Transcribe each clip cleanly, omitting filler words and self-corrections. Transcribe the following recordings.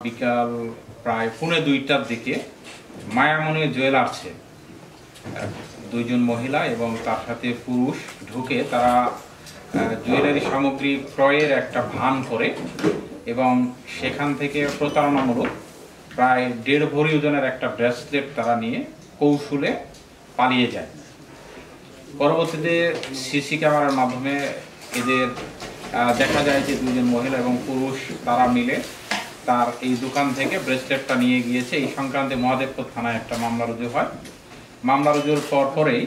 বিকাল প্রায় 1:30টার দিকে মায়ামণি জুয়েলার্সে দুইজন মহিলা এবং তার সাথে পুরুষ ঢুকে তারা জুয়েলারি সামগ্রী ক্রয়ের একটা ভান করে এবং সেখান থেকে প্রতারণামূলক প্রায় 1.5 ভরি ওজনের একটা ব্রেসলেট তারা নিয়ে কৌশলে পালিয়ে যায়। পরবর্তীতে সিসি ক্যামেরার মাধ্যমে এদের দেখা যায় যে দুইজন মহিলা এবং পুরুষ তারা মিলে তার এই দোকান থেকে ব্রেসলেটটা নিয়ে গিয়েছে। এই সংক্রান্তে মহাদেবপুর থানায় একটা মামলা রুজু হয়। মামলা রুজুর পরেই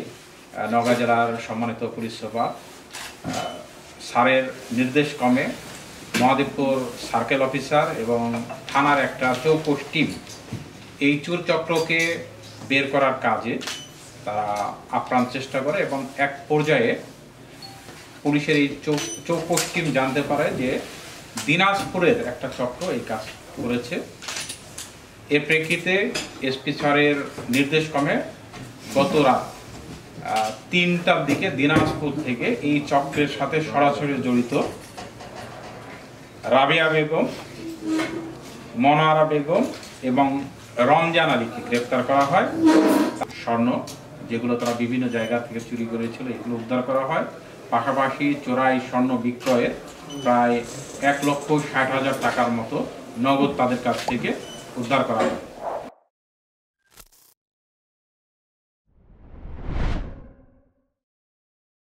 নওগাঁ জেলার সম্মানিত পুলিশ সুপার স্যারের নির্দেশ ক্রমে মহাদেবপুর সার্কেল অফিসার এবং থানার একটা চৌকস টিম এই চোর চক্রকে বের করার কাজে তারা আপ্রাণ চেষ্টা করে এবং এক পর্যায়ে পুলিশের এই চৌকস টিম জানতে পারে যে দিনাজপুরের একটা চক্র এই কাজ করেছে। এর প্রেক্ষিতে এসপি স্যারের নির্দেশ ক্রমে গত রাত 3টার দিকে দিনাজপুর থেকে এই চক্রের সাথে সরাসরি জড়িত রাবিয়া বেগম, মনোয়ারা বেগম এবং রমজান আলীকে গ্রেপ্তার করা হয়। স্বর্ণ যেগুলো তারা বিভিন্ন জায়গা থেকে চুরি করেছিল এগুলো উদ্ধার করা হয়। পাশাপাশি চোরাই স্বর্ণ বিক্রয়ের প্রায় 1,60,000 টাকার মতো নগদ তাদের কাছ থেকে উদ্ধার করা হয়।